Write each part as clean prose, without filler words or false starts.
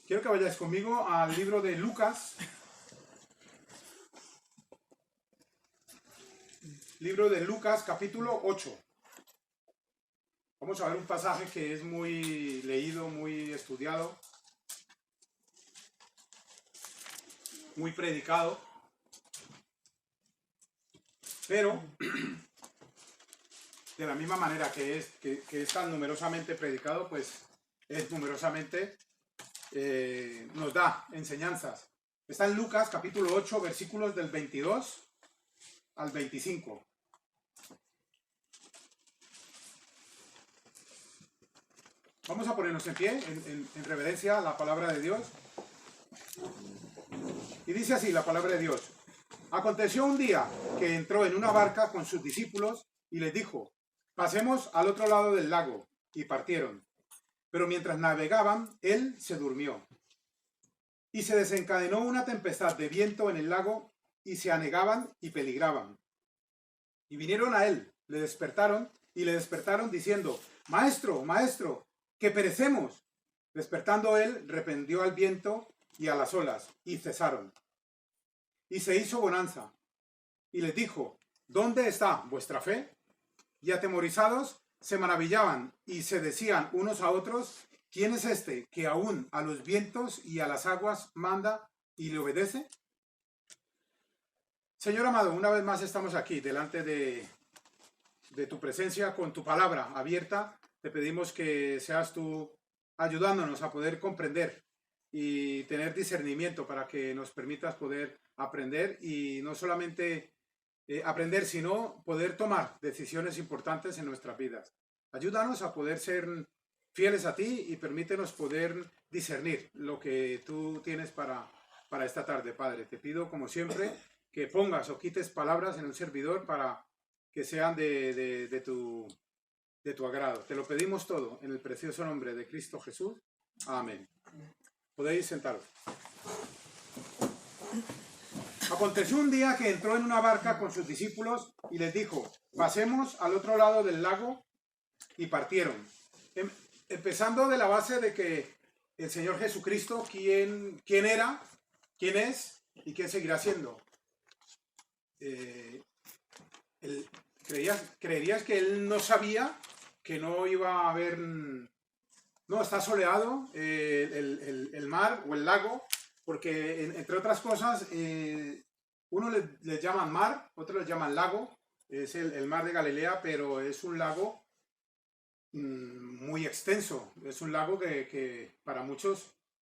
Quiero que vayáis conmigo al libro de Lucas. Libro de Lucas, capítulo 8. Vamos a ver un pasaje que es muy leído, muy estudiado, muy predicado, pero de la misma manera que es tan numerosamente predicado, pues es numerosamente, nos da enseñanzas. Está en Lucas, capítulo 8, versículos del 22 al 25. Vamos a ponernos en pie, en reverencia a la palabra de Dios. Y dice así la palabra de Dios. Aconteció un día que entró en una barca con sus discípulos y les dijo, pasemos al otro lado del lago, y partieron. Pero mientras navegaban, él se durmió. Y se desencadenó una tempestad de viento en el lago, y se anegaban y peligraban. Y vinieron a él, le despertaron diciendo, Maestro, Maestro, que perecemos. Despertando él, reprendió al viento y a las olas, y cesaron. Y se hizo bonanza. Y les dijo, ¿dónde está vuestra fe? Y atemorizados se maravillaban y se decían unos a otros, ¿quién es este que aún a los vientos y a las aguas manda y le obedece? Señor amado, una vez más estamos aquí delante de tu presencia con tu palabra abierta. Te pedimos que seas tú ayudándonos a poder comprender y tener discernimiento para que nos permitas poder aprender y no solamente aprender, sino poder tomar decisiones importantes en nuestras vidas. Ayúdanos a poder ser fieles a ti y permítenos poder discernir lo que tú tienes para esta tarde, Padre. Te pido, como siempre, que pongas o quites palabras en un servidor para que sean de tu agrado. Te lo pedimos todo en el precioso nombre de Cristo Jesús. Amén. Podéis sentaros. Aconteció un día que entró en una barca con sus discípulos y les dijo, pasemos al otro lado del lago, y partieron. Empezando de la base de que el Señor Jesucristo, quién era, quién es y quién seguirá siendo. ¿Creerías que él no sabía que no iba a haber... No, está soleado el mar o el lago, porque entre otras cosas, uno le llaman mar, otros le llaman lago, es el mar de Galilea, pero es un lago muy extenso, es un lago que para muchos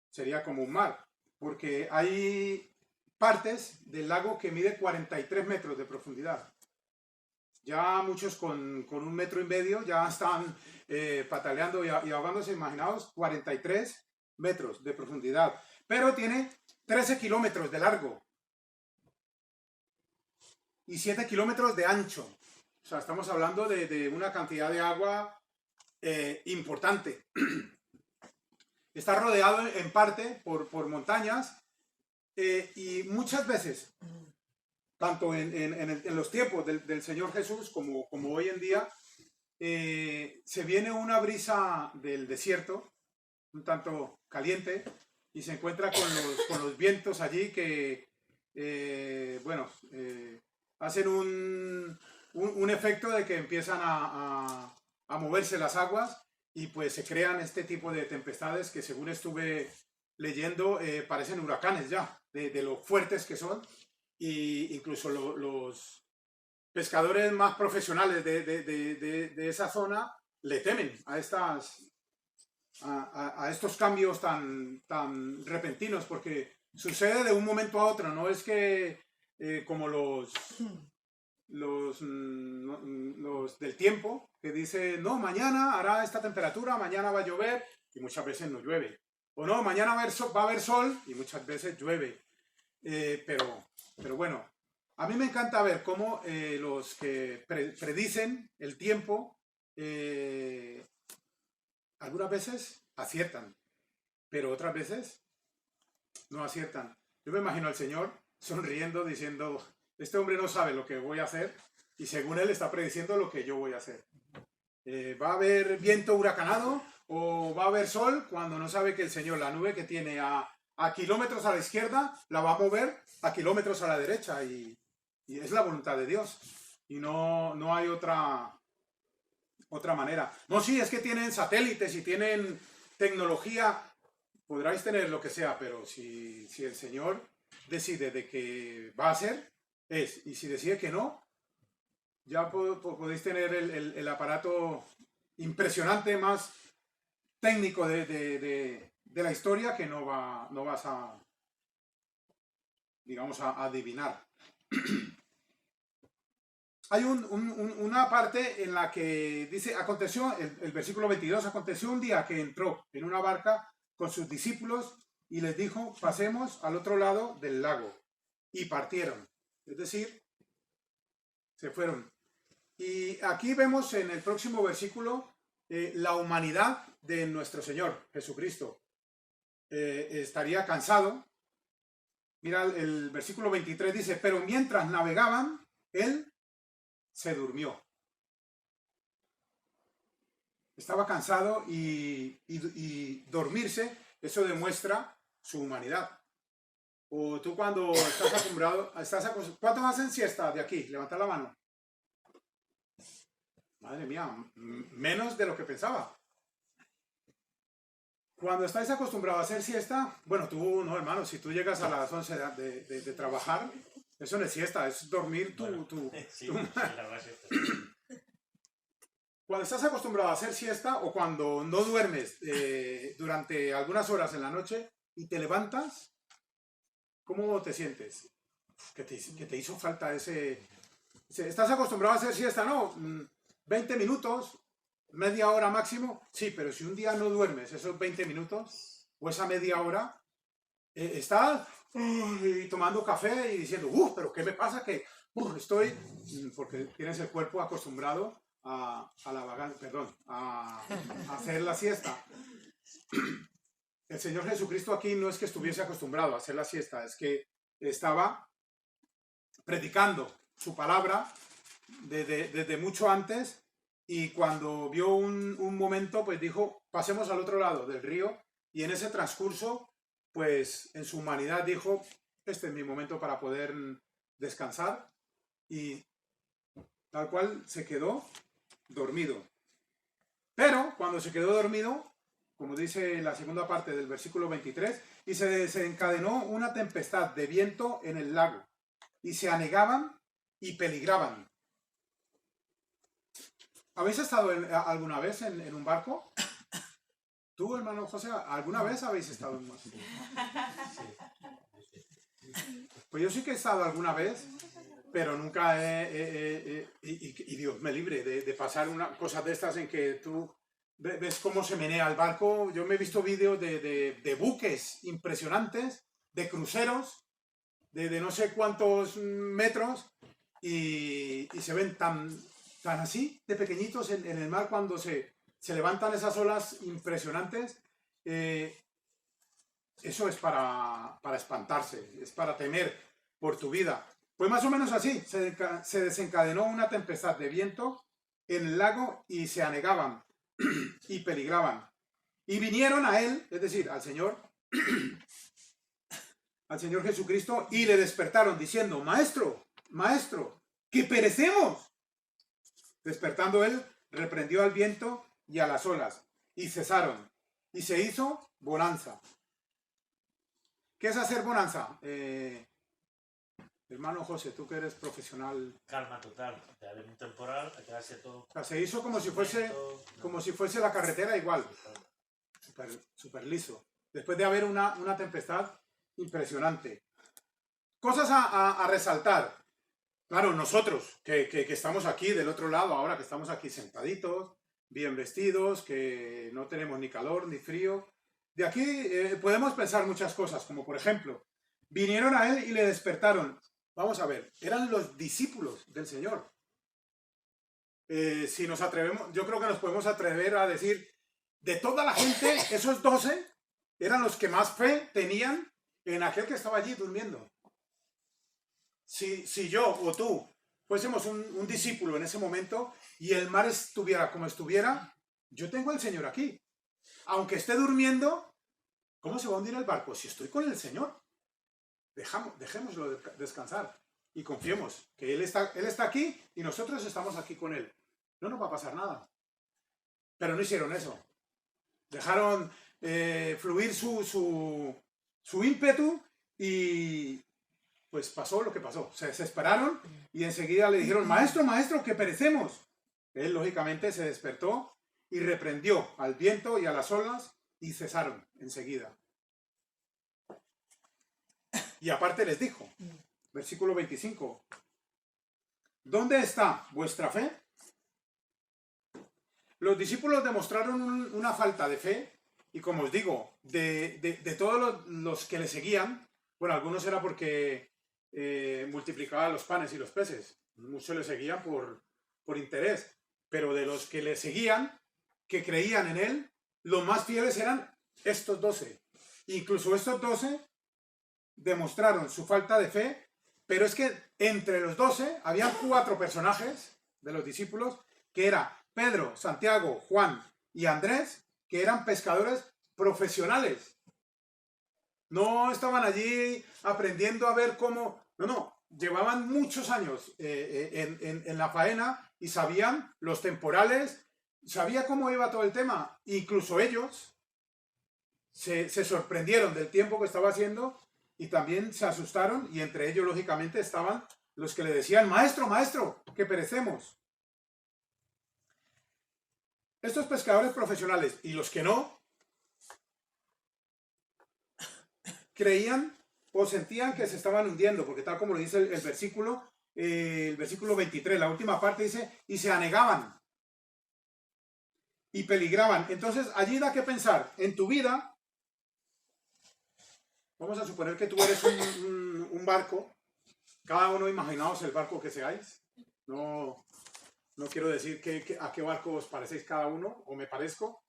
sería como un mar, porque hay partes del lago que mide 43 metros de profundidad. Ya muchos con 1,5 metros ya están pataleando y ahogándose. Imaginaos, 43 metros de profundidad. Pero tiene 13 kilómetros de largo y 7 kilómetros de ancho. O sea, estamos hablando de una cantidad de agua importante. Está rodeado en parte por montañas y muchas veces, tanto en los tiempos del Señor Jesús como hoy en día, se viene una brisa del desierto, un tanto caliente, y se encuentra con los vientos allí que, hacen un efecto de que empiezan a moverse las aguas y pues se crean este tipo de tempestades que, según estuve leyendo, parecen huracanes ya, de lo fuertes que son. Y incluso los pescadores más profesionales de esa zona le temen a estos cambios tan repentinos, porque sucede de un momento a otro. No es que como los del tiempo, que dice, no, mañana hará esta temperatura, mañana va a llover, y muchas veces no llueve. O no, mañana va a haber sol, y muchas veces llueve. Pero bueno, a mí me encanta ver cómo los que predicen el tiempo algunas veces aciertan, pero otras veces no aciertan. Yo me imagino al Señor sonriendo diciendo, este hombre no sabe lo que voy a hacer y según él está prediciendo lo que yo voy a hacer. Va a haber viento huracanado o va a haber sol cuando no sabe que el Señor, la nube que tiene a kilómetros a la izquierda, la va a mover a kilómetros a la derecha y es la voluntad de Dios y no hay otra manera. No, sí, es que tienen satélites y tienen tecnología, podráis tener lo que sea, pero si el Señor decide de que va a ser, es, y si decide que no, ya podéis tener el aparato impresionante, más técnico de la historia que no vas a, digamos, a adivinar. Hay una parte en la que dice, aconteció, el versículo 22, aconteció un día que entró en una barca con sus discípulos y les dijo, pasemos al otro lado del lago. Y partieron. Es decir, se fueron. Y aquí vemos en el próximo versículo la humanidad de nuestro Señor Jesucristo. Estaría cansado. Mira, el versículo 23 dice, pero mientras navegaban, Él se durmió. Estaba cansado y dormirse, eso demuestra su humanidad. O tú cuando estás acostumbrado, ¿cuántos hacen siesta de aquí? Levanta la mano. Madre mía, menos de lo que pensaba. Cuando estáis acostumbrados a hacer siesta, bueno, tú no, hermano, si tú llegas a las 11 de trabajar, eso no es siesta, es dormir Cuando estás acostumbrado a hacer siesta o cuando no duermes durante algunas horas en la noche y te levantas, ¿cómo te sientes? Que te hizo falta ese... ¿Estás acostumbrado a hacer siesta? No, 20 minutos, media hora máximo. Sí, pero si un día no duermes esos 20 minutos o esa media hora, estás tomando café y diciendo, pero ¿qué me pasa? Que estoy... Porque tienes el cuerpo acostumbrado a hacer la siesta. El Señor Jesucristo aquí no es que estuviese acostumbrado a hacer la siesta, es que estaba predicando su palabra desde mucho antes y cuando vio un momento, pues dijo, pasemos al otro lado del río y en ese transcurso, pues en su humanidad dijo, este es mi momento para poder descansar y tal cual se quedó dormido. Pero cuando se quedó dormido, como dice la segunda parte del versículo 23, y se desencadenó una tempestad de viento en el lago, y se anegaban y peligraban. ¿Habéis estado alguna vez en un barco? ¿Tú, hermano José, alguna vez habéis estado en un barco? Pues yo sí que he estado alguna vez, pero nunca y Dios me libre de pasar cosas de estas en que tú ves cómo se menea el barco. Yo me he visto vídeos de buques impresionantes, de cruceros, de no sé cuántos metros, y se ven tan así, de pequeñitos en el mar cuando se levantan esas olas impresionantes. Eso es para espantarse, es para temer por tu vida. Pues más o menos así, se desencadenó una tempestad de viento en el lago y se anegaban y peligraban. Y vinieron a él, es decir, al Señor Jesucristo, y le despertaron diciendo, Maestro, Maestro, que perecemos. Despertando él, reprendió al viento y a las olas, y cesaron, y se hizo bonanza. ¿Qué es hacer bonanza? Hermano José, tú que eres profesional. Calma total, de haber un temporal, a quedarse todo. O sea, se hizo como si fuese la carretera igual. Súper liso. Después de haber una tempestad impresionante. Cosas a resaltar. Claro, nosotros que estamos aquí del otro lado, ahora que estamos aquí sentaditos, bien vestidos, que no tenemos ni calor ni frío. De aquí podemos pensar muchas cosas, como por ejemplo, vinieron a él y le despertaron. Vamos a ver, eran los discípulos del Señor. Si nos atrevemos, yo creo que nos podemos atrever a decir, de toda la gente, esos 12 eran los que más fe tenían en aquel que estaba allí durmiendo. Si yo o tú fuésemos un discípulo en ese momento y el mar estuviera como estuviera, yo tengo al Señor aquí. aunque esté durmiendo, ¿cómo se va a hundir el barco? Si estoy con el Señor, dejémoslo descansar y confiemos que Él está aquí y nosotros estamos aquí con Él. No nos va a pasar nada. Pero no hicieron eso. Dejaron fluir su ímpetu y pues pasó lo que pasó. Se desesperaron y enseguida le dijeron, maestro, maestro, que perecemos. Él lógicamente se despertó y reprendió al viento y a las olas y cesaron enseguida. Y aparte les dijo, versículo 25, ¿dónde está vuestra fe? Los discípulos demostraron una falta de fe y como os digo, de todos los que le seguían, bueno, algunos era porque multiplicaba los panes y los peces, muchos le seguían por interés, pero de los que le seguían, que creían en él, los más fieles eran estos 12. Incluso estos 12 demostraron su falta de fe, pero es que entre los 12 habían 4 personajes de los discípulos, que era Pedro, Santiago, Juan y Andrés, que eran pescadores profesionales. No estaban allí aprendiendo a ver cómo... No, llevaban muchos años en la faena y sabían los temporales, sabía cómo iba todo el tema. Incluso ellos se sorprendieron del tiempo que estaba haciendo y también se asustaron y entre ellos lógicamente estaban los que le decían, maestro, maestro, que perecemos. Estos pescadores profesionales y los que no, creían o sentían que se estaban hundiendo, porque tal como lo dice el versículo 23, la última parte dice, y se anegaban y peligraban. Entonces allí da que pensar, en tu vida, vamos a suponer que tú eres un barco, cada uno imaginaos el barco que seáis, no quiero decir a qué barco os parecéis cada uno, o me parezco,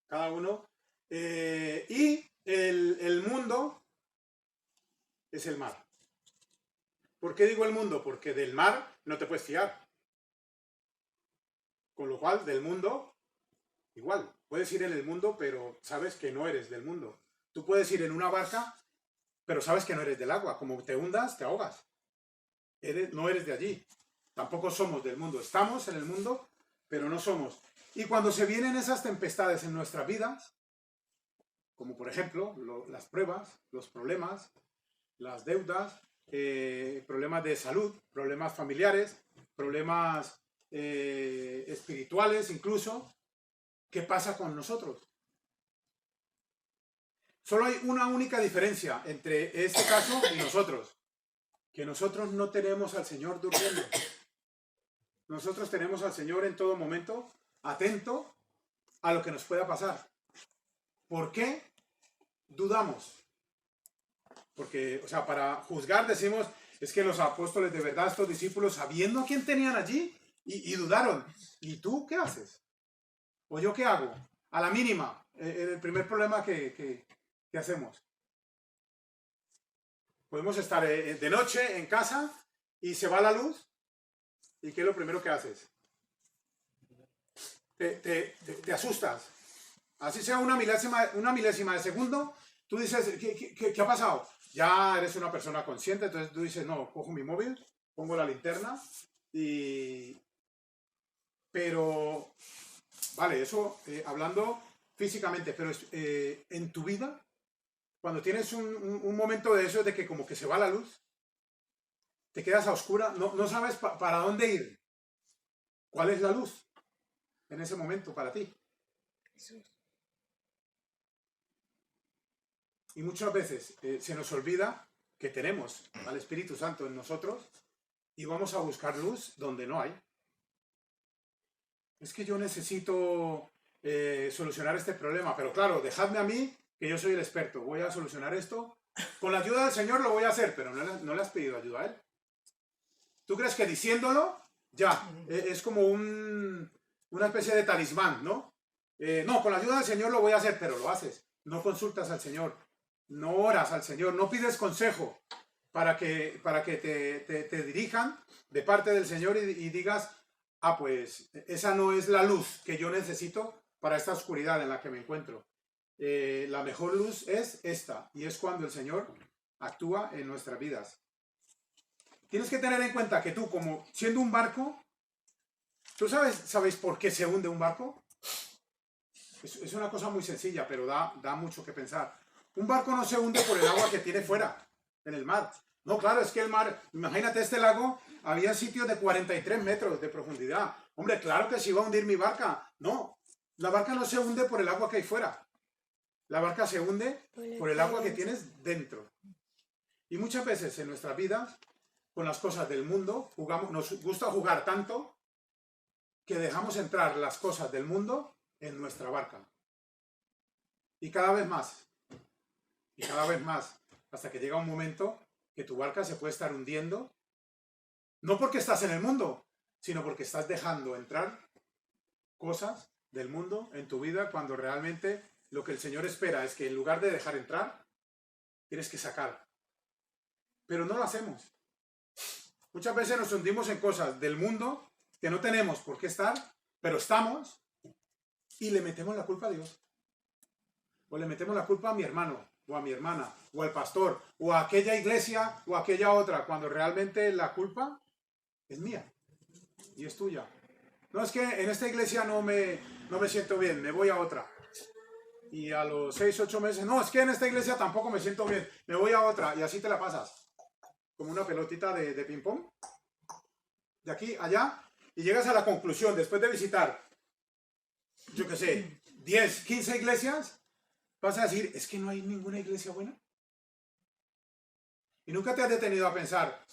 cada uno, y el mundo es el mar. ¿Por qué digo el mundo? Porque del mar no te puedes fiar. Con lo cual, del mundo, igual. Puedes ir en el mundo, pero sabes que no eres del mundo. Tú puedes ir en una barca, pero sabes que no eres del agua. Como te hundas, te ahogas. No eres de allí. Tampoco somos del mundo. Estamos en el mundo, pero no somos. Y cuando se vienen esas tempestades en nuestras vidas, como por ejemplo las pruebas, los problemas, las deudas, problemas de salud, problemas familiares, problemas espirituales incluso, ¿qué pasa con nosotros? Solo hay una única diferencia entre este caso y nosotros, que nosotros no tenemos al Señor durmiendo. Nosotros tenemos al Señor en todo momento, atento a lo que nos pueda pasar. ¿Por qué dudamos? Porque, o sea, para juzgar decimos, es que los apóstoles de verdad, estos discípulos, sabiendo a quién tenían allí, y dudaron. ¿Y tú qué haces? ¿O yo qué hago? A la mínima, el primer problema que hacemos. Podemos estar de noche en casa y se va la luz, ¿y qué es lo primero que haces? Te asustas. Así sea una milésima de segundo, tú dices, ¿qué ha pasado? Ya eres una persona consciente, entonces tú dices, no, cojo mi móvil, pongo la linterna pero, vale, eso hablando físicamente, pero en tu vida, cuando tienes un momento de eso, de que como que se va la luz, te quedas a oscura, no sabes para dónde ir. ¿Cuál es la luz en ese momento para ti? Jesús. Y muchas veces se nos olvida que tenemos al Espíritu Santo en nosotros y vamos a buscar luz donde no hay. Es que yo necesito solucionar este problema, pero claro, dejadme a mí, que yo soy el experto, voy a solucionar esto. Con la ayuda del Señor lo voy a hacer, pero no le has pedido ayuda a Él. ¿Tú crees que diciéndolo, ya, es como una especie de talismán, ¿no? No, con la ayuda del Señor lo voy a hacer, pero lo haces. No consultas al Señor. No oras al Señor, no pides consejo para que te dirijan de parte del Señor y digas, pues esa no es la luz que yo necesito para esta oscuridad en la que me encuentro. La mejor luz es esta, y es cuando el Señor actúa en nuestras vidas. Tienes que tener en cuenta que tú, como siendo un barco, ¿tú sabes por qué se hunde un barco? Es una cosa muy sencilla, pero da mucho que pensar. Un barco no se hunde por el agua que tiene fuera, en el mar. No, claro, es que el mar, imagínate este lago, había sitios de 43 metros de profundidad. Hombre, claro que se iba a hundir mi barca. No, la barca no se hunde por el agua que hay fuera. La barca se hunde por el agua que tienes dentro. Y muchas veces en nuestras vidas, con las cosas del mundo, nos gusta jugar tanto que dejamos entrar las cosas del mundo en nuestra barca. Y cada vez más, hasta que llega un momento que tu barca se puede estar hundiendo, no porque estás en el mundo, sino porque estás dejando entrar cosas del mundo en tu vida cuando realmente lo que el Señor espera es que en lugar de dejar entrar, tienes que sacar. Pero no lo hacemos. Muchas veces nos hundimos en cosas del mundo que no tenemos por qué estar, pero estamos, y le metemos la culpa a Dios. O le metemos la culpa a mi hermano, o a mi hermana, o al pastor, o a aquella iglesia, o a aquella otra, cuando realmente la culpa es mía y es tuya. No, es que en esta iglesia no me siento bien, me voy a otra. Y a los 6, 8 meses, no, es que en esta iglesia tampoco me siento bien, me voy a otra, y así te la pasas. Como una pelotita de ping-pong, de aquí a allá, y llegas a la conclusión, después de visitar, yo qué sé, 10, 15 iglesias, vas a decir, es que no hay ninguna iglesia buena. Y nunca te has detenido a pensar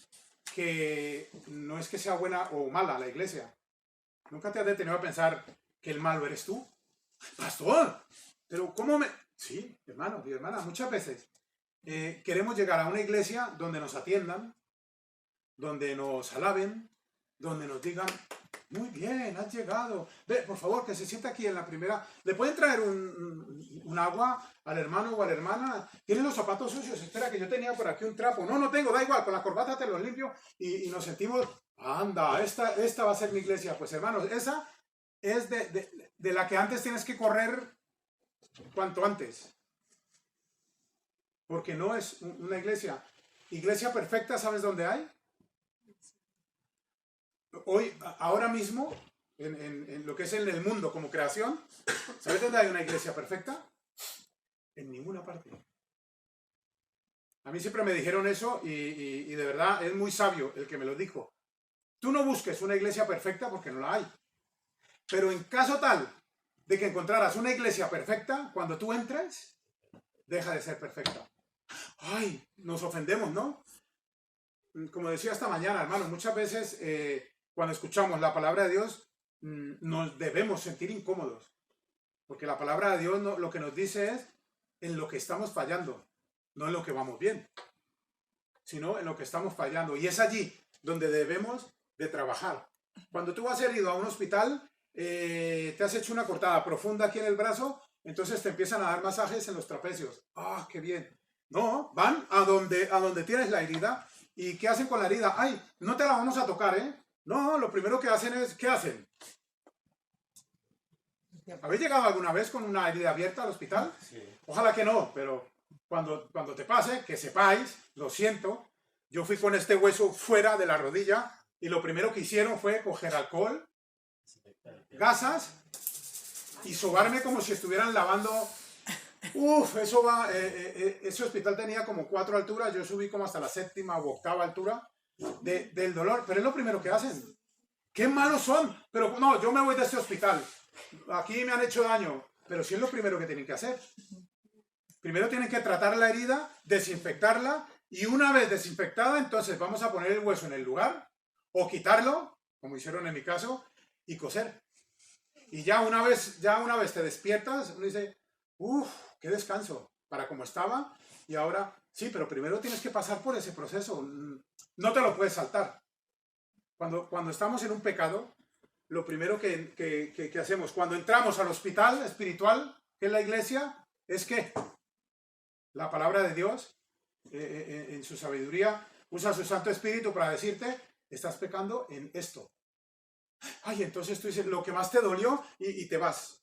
que no es que sea buena o mala la iglesia. Nunca te has detenido a pensar que el malo eres tú. Pastor, pero ¿cómo me...? Sí, hermano y hermana, muchas veces queremos llegar a una iglesia donde nos atiendan, donde nos alaben, donde nos digan, muy bien, has llegado. Ve, por favor, que se sienta aquí en la primera. ¿Le pueden traer un agua al hermano o a la hermana? ¿Tienen los zapatos sucios? Espera, que yo tenía por aquí un trapo. No, no tengo, da igual, con la corbata te los limpio. Y nos sentimos, anda, esta va a ser mi iglesia. Pues hermanos, esa es de la que antes tienes que correr cuanto antes. Porque no es una iglesia. Iglesia perfecta, ¿sabes dónde hay? Hoy, ahora mismo, en lo que es en el mundo como creación, ¿sabes dónde hay una iglesia perfecta? En ninguna parte. A mí siempre me dijeron eso y de verdad es muy sabio el que me lo dijo. Tú no busques una iglesia perfecta porque no la hay. Pero en caso tal de que encontraras una iglesia perfecta, cuando tú entres, deja de ser perfecta. Ay, nos ofendemos, ¿no? Como decía esta mañana, hermano, muchas veces cuando escuchamos la palabra de Dios nos debemos sentir incómodos. Porque la palabra de Dios lo que nos dice es en lo que estamos fallando, no en lo que vamos bien, sino en lo que estamos fallando. Y es allí donde debemos de trabajar. Cuando tú has herido a un hospital, te has hecho una cortada profunda aquí en el brazo, entonces te empiezan a dar masajes en los trapecios. ¡Ah, qué bien! No, van a donde tienes la herida. ¿Y qué hacen con la herida? ¡Ay, no te la vamos a tocar, eh! No, lo primero que hacen es, ¿qué hacen? ¿Habéis llegado alguna vez con una herida abierta al hospital? Sí. Ojalá que no, pero cuando te pase, que sepáis, lo siento, yo fui con este hueso fuera de la rodilla y lo primero que hicieron fue coger alcohol, gasas y sobarme como si estuvieran lavando. Uf, eso va, ese hospital tenía como 4 alturas, yo subí como hasta la 7ª o 8ª altura del dolor, pero es lo primero que hacen. ¡Qué malos son! Pero no, yo me voy de este hospital, aquí me han hecho daño, pero sí es lo primero que tienen que hacer. Primero tienen que tratar la herida, desinfectarla, y una vez desinfectada, entonces vamos a poner el hueso en el lugar, o quitarlo, como hicieron en mi caso, y coser. Y ya una vez te despiertas, uno dice, uff, qué descanso, para como estaba, y ahora, sí, pero primero tienes que pasar por ese proceso, no te lo puedes saltar. Cuando estamos en un pecado, lo primero que hacemos, cuando entramos al hospital espiritual, que es la iglesia, es que la palabra de Dios, en su sabiduría, usa su Santo Espíritu para decirte, estás pecando en esto. Ay, entonces tú dices lo que más te dolió y te vas.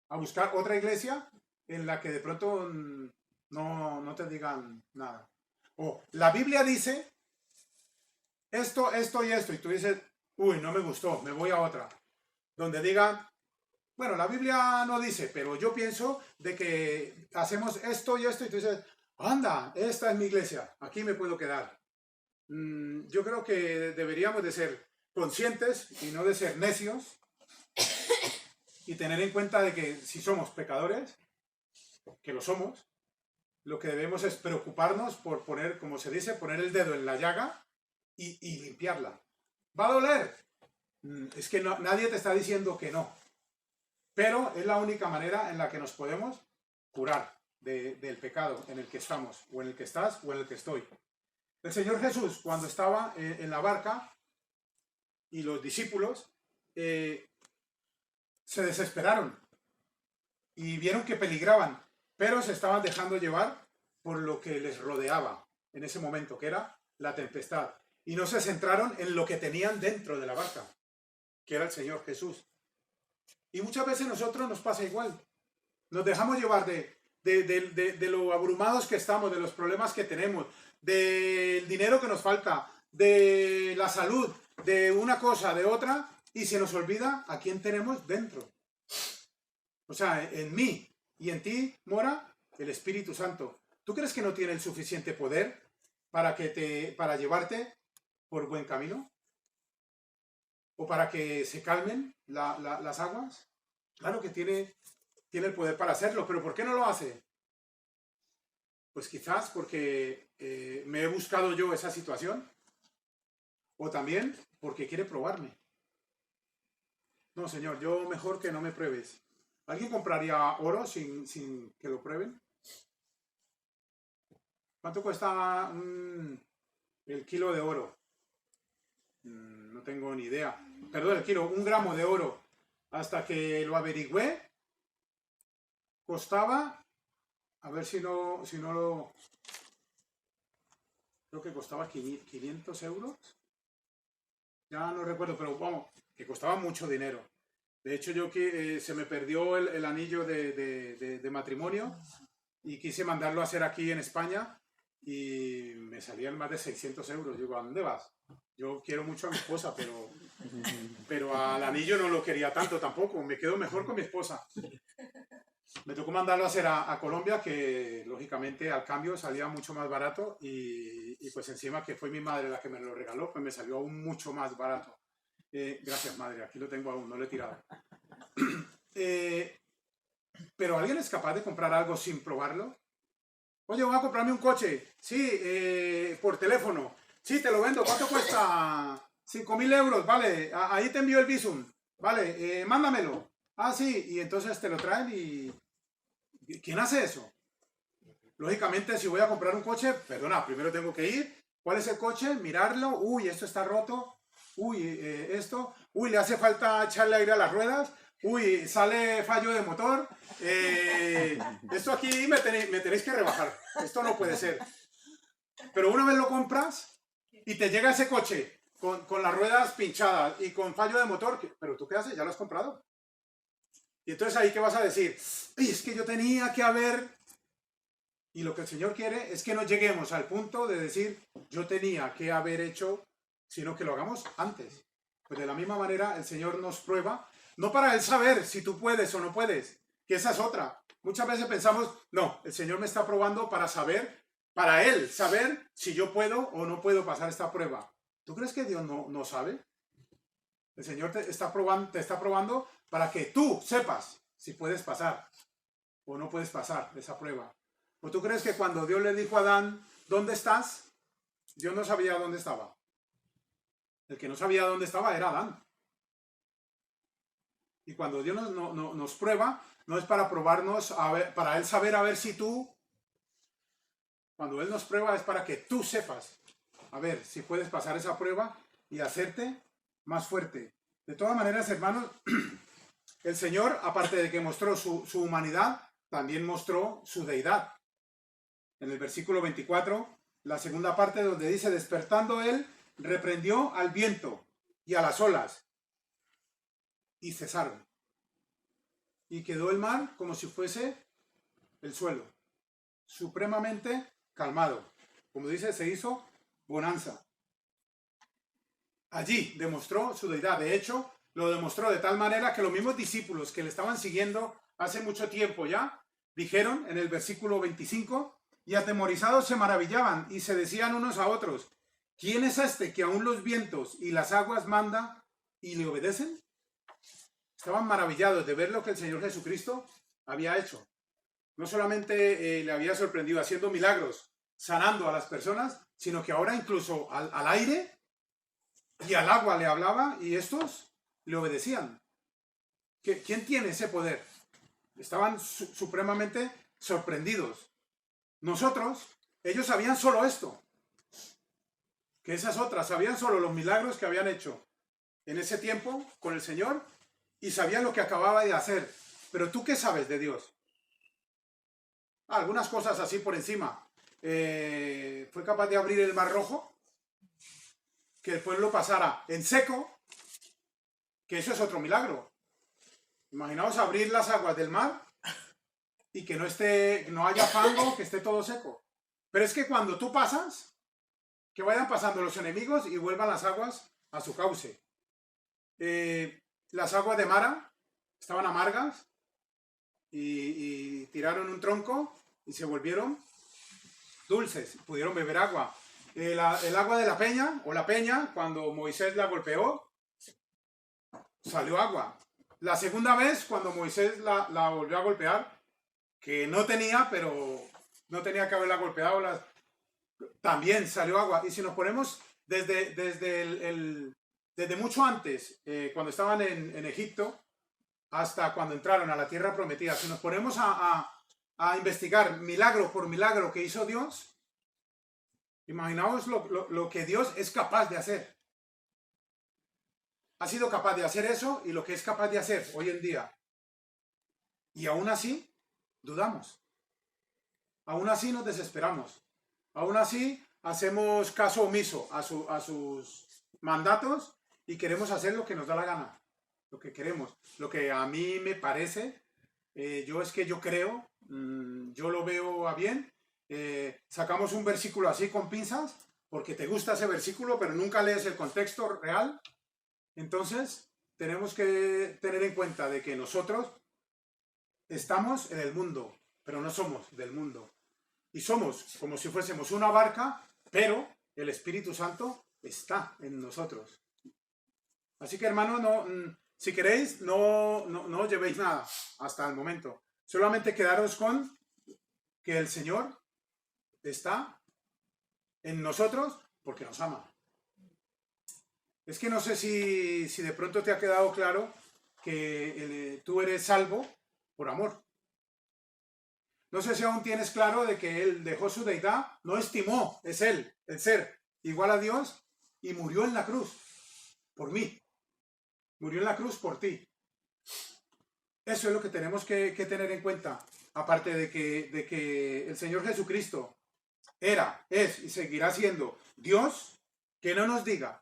a buscar otra iglesia en la que de pronto no te digan nada. O la Biblia dice esto y esto, y tú dices, uy, no me gustó, me voy a otra. Donde digan, bueno, la Biblia no dice, pero yo pienso de que hacemos esto y esto, y tú dices, anda, esta es mi iglesia, aquí me puedo quedar. Yo creo que deberíamos de ser conscientes y no de ser necios y tener en cuenta de que si somos pecadores, que lo somos, lo que debemos es preocuparnos por poner, como se dice, poner el dedo en la llaga y limpiarla. ¿Va a doler? Es que nadie te está diciendo que no, pero es la única manera en la que nos podemos curar del pecado en el que estamos, o en el que estás, o en el que estoy. El Señor Jesús, cuando estaba en la barca, y los discípulos se desesperaron y vieron que peligraban, pero se estaban dejando llevar por lo que les rodeaba en ese momento, que era la tempestad. Y no se centraron en lo que tenían dentro de la barca, que era el Señor Jesús. Y muchas veces a nosotros nos pasa igual. Nos dejamos llevar de lo abrumados que estamos, de los problemas que tenemos, del dinero que nos falta, de la salud, de una cosa, de otra, y se nos olvida a quién tenemos dentro. O sea, en mí y en ti mora el Espíritu Santo. ¿Tú crees que no tiene el suficiente poder para llevarte por buen camino? ¿O para que se calmen las aguas? Claro que tiene el poder para hacerlo, pero ¿por qué no lo hace? Pues quizás porque me he buscado yo esa situación, o también porque quiere probarme. No, Señor, yo mejor que no me pruebes. ¿Alguien compraría oro sin que lo prueben? ¿Cuánto cuesta el kilo de oro? No tengo ni idea. Perdón, el kilo, 1 gramo de oro. Hasta que lo averigüé, costaba, a ver si no lo... Creo que costaba 500 euros. Ya no recuerdo, pero vamos, que costaba mucho dinero. De hecho, se me perdió el anillo de matrimonio y quise mandarlo a hacer aquí en España y me salían más de 600 euros. Digo, ¿a dónde vas? Yo quiero mucho a mi esposa, pero al anillo no lo quería tanto tampoco. Me quedo mejor con mi esposa. Me tocó mandarlo a hacer a Colombia, que lógicamente al cambio salía mucho más barato y pues encima que fue mi madre la que me lo regaló, pues me salió aún mucho más barato. Gracias, madre, aquí lo tengo aún, no lo he tirado. Pero ¿alguien es capaz de comprar algo sin probarlo? Oye, voy a comprarme un coche. Sí, por teléfono. Sí, te lo vendo. ¿Cuánto cuesta? 5.000 euros, vale. Ahí te envío el Bizum. Vale, mándamelo. Ah, sí, y entonces te lo traen y... ¿Quién hace eso? Lógicamente, si voy a comprar un coche, perdona, primero tengo que ir. ¿Cuál es el coche? Mirarlo. Uy, esto está roto. Uy, esto. Uy, le hace falta echarle aire a las ruedas. Uy, sale fallo de motor. Esto aquí me tenéis que rebajar. Esto no puede ser. Pero una vez lo compras y te llega ese coche con las ruedas pinchadas y con fallo de motor, ¿pero tú qué haces? ¿Ya lo has comprado? Y entonces ahí, ¿qué vas a decir? ¡Ay, es que yo tenía que haber! Y lo que el Señor quiere es que no lleguemos al punto de decir, yo tenía que haber hecho, sino que lo hagamos antes. Pues de la misma manera el Señor nos prueba, no para Él saber si tú puedes o no puedes, que esa es otra. Muchas veces pensamos, no, el Señor me está probando para saber, para Él saber si yo puedo o no puedo pasar esta prueba. ¿Tú crees que Dios no sabe? El Señor te está probando para que tú sepas si puedes pasar o no puedes pasar esa prueba. ¿O tú crees que cuando Dios le dijo a Adán, ¿dónde estás? Dios no sabía dónde estaba. El que no sabía dónde estaba era Adán. Y cuando Dios nos prueba, no es para probarnos, para Él saber a ver si tú... Cuando Él nos prueba es para que tú sepas, a ver si puedes pasar esa prueba y hacerte más fuerte. De todas maneras, hermanos, el Señor, aparte de que mostró su humanidad, también mostró su deidad. En el versículo 24, la segunda parte donde dice, despertando Él, reprendió al viento y a las olas, y cesaron. y quedó el mar como si fuese el suelo, supremamente calmado. Como dice, se hizo bonanza. Allí demostró su deidad. De hecho, lo demostró de tal manera que los mismos discípulos que le estaban siguiendo hace mucho tiempo ya, dijeron en el versículo 25, y atemorizados se maravillaban y se decían unos a otros, ¿quién es este que aún los vientos y las aguas manda y le obedecen? Estaban maravillados de ver lo que el Señor Jesucristo había hecho. No solamente le había sorprendido haciendo milagros, sanando a las personas, sino que ahora incluso al aire y al agua le hablaba y estos le obedecían. ¿Quién tiene ese poder? Estaban supremamente sorprendidos. Nosotros, ellos sabían solo esto, que esas otras, sabían solo los milagros que habían hecho en ese tiempo con el Señor y sabían lo que acababa de hacer. Pero ¿tú qué sabes de Dios? Algunas cosas así por encima. Fue capaz de abrir el Mar Rojo, que el pueblo pasara en seco, que eso es otro milagro. Imaginaos abrir las aguas del mar y que no haya fango, que esté todo seco. Pero es que cuando tú pasas, que vayan pasando los enemigos y vuelvan las aguas a su cauce. Las aguas de Mara estaban amargas y tiraron un tronco y se volvieron dulces, pudieron beber agua. El agua de la peña, o la peña, cuando Moisés la golpeó, salió agua. La segunda vez, cuando Moisés la volvió a golpear, que no tenía, pero no tenía que haberla golpeado, también salió agua. Y si nos ponemos desde mucho antes, cuando estaban en Egipto, hasta cuando entraron a la tierra prometida, si nos ponemos a investigar milagro por milagro que hizo Dios, imaginaos lo que Dios es capaz de hacer. Ha sido capaz de hacer eso y lo que es capaz de hacer hoy en día. Y aún así, dudamos. Aún así nos desesperamos. Aún así hacemos caso omiso a sus mandatos y queremos hacer lo que nos da la gana. Lo que queremos. Lo que a mí me parece, yo creo, yo lo veo a bien. Sacamos un versículo así con pinzas porque te gusta ese versículo, pero nunca lees el contexto real. Entonces, tenemos que tener en cuenta de que nosotros estamos en el mundo, pero no somos del mundo. Y somos como si fuésemos una barca, pero el Espíritu Santo está en nosotros. Así que, hermanos, si queréis, no llevéis nada hasta el momento. Solamente quedaros con que el Señor está en nosotros porque nos ama. Es que no sé si de pronto te ha quedado claro que tú eres salvo por amor. No sé si aún tienes claro de que Él dejó su deidad, no estimó, es Él, el ser igual a Dios, y murió en la cruz por mí. Murió en la cruz por ti. Eso es lo que tenemos que tener en cuenta. Aparte de que el Señor Jesucristo era, es y seguirá siendo Dios, que no nos diga.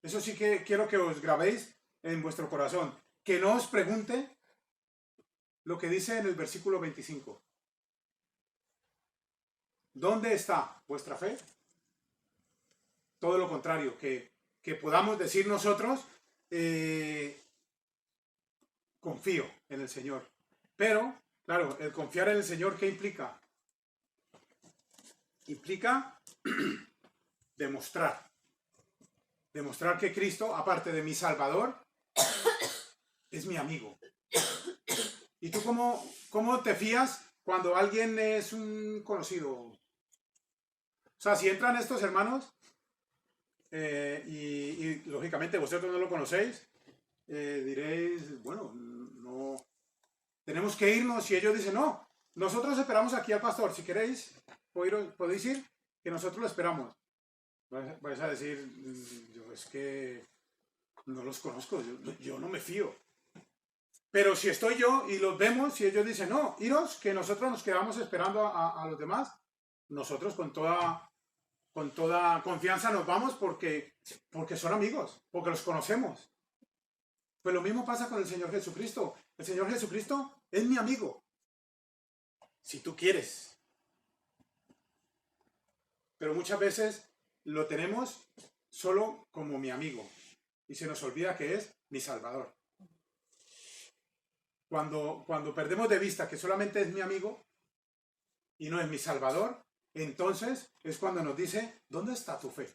Eso sí que quiero que os grabéis en vuestro corazón. Que no os pregunte lo que dice en el versículo 25. ¿Dónde está vuestra fe? Todo lo contrario, que podamos decir nosotros, confío en el Señor. Pero, claro, el confiar en el Señor, ¿qué implica? Implica demostrar. Demostrar que Cristo, aparte de mi Salvador, es mi amigo. ¿Y tú cómo te fías cuando alguien es un conocido? O sea, si entran estos hermanos y lógicamente vosotros no lo conocéis, diréis, bueno, no, tenemos que irnos. Y ellos dicen, no, nosotros esperamos aquí al pastor. Si queréis, podéis ir, que nosotros lo esperamos. Vais a decir, yo es que no los conozco, yo no me fío. Pero si estoy yo y los vemos y ellos dicen, no, iros, que nosotros nos quedamos esperando a los demás, nosotros con toda confianza nos vamos porque son amigos, porque los conocemos. Pues lo mismo pasa con el Señor Jesucristo. El Señor Jesucristo es mi amigo. Si tú quieres. Pero muchas veces lo tenemos solo como mi amigo. Y se nos olvida que es mi Salvador. Cuando perdemos de vista que solamente es mi amigo y no es mi Salvador, entonces es cuando nos dice, ¿dónde está tu fe?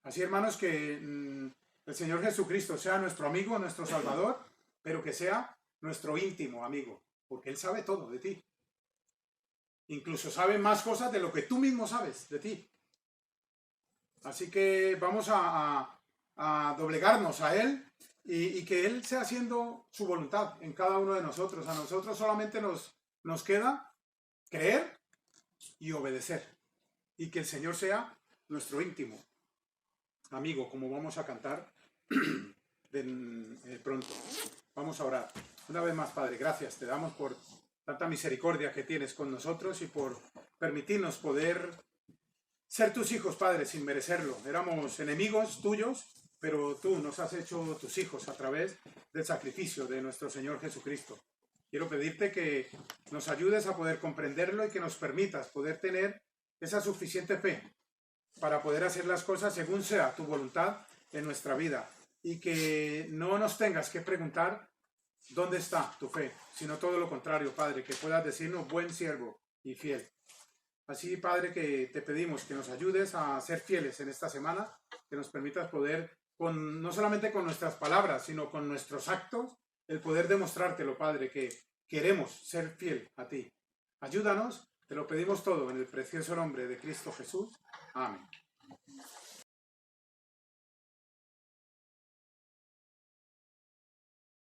Así, hermanos, que el Señor Jesucristo sea nuestro amigo, nuestro Salvador, pero que sea nuestro íntimo amigo, porque Él sabe todo de ti. Incluso sabe más cosas de lo que tú mismo sabes de ti. Así que vamos a doblegarnos a Él y que Él sea haciendo su voluntad en cada uno de nosotros. A nosotros solamente nos queda creer y obedecer. Y que el Señor sea nuestro íntimo amigo, como vamos a cantar pronto. Vamos a orar. Una vez más, Padre, gracias. Te damos por tanta misericordia que tienes con nosotros y por permitirnos poder ser tus hijos, Padre, sin merecerlo. Éramos enemigos tuyos, pero tú nos has hecho tus hijos a través del sacrificio de nuestro Señor Jesucristo. Quiero pedirte que nos ayudes a poder comprenderlo y que nos permitas poder tener esa suficiente fe para poder hacer las cosas según sea tu voluntad en nuestra vida. Y que no nos tengas que preguntar dónde está tu fe, sino todo lo contrario, Padre, que puedas decirnos buen siervo y fiel. Así, Padre, que te pedimos que nos ayudes a ser fieles en esta semana, que nos permitas poder, no solamente con nuestras palabras, sino con nuestros actos, el poder demostrártelo, Padre, que queremos ser fiel a ti. Ayúdanos, te lo pedimos todo en el precioso nombre de Cristo Jesús. Amén.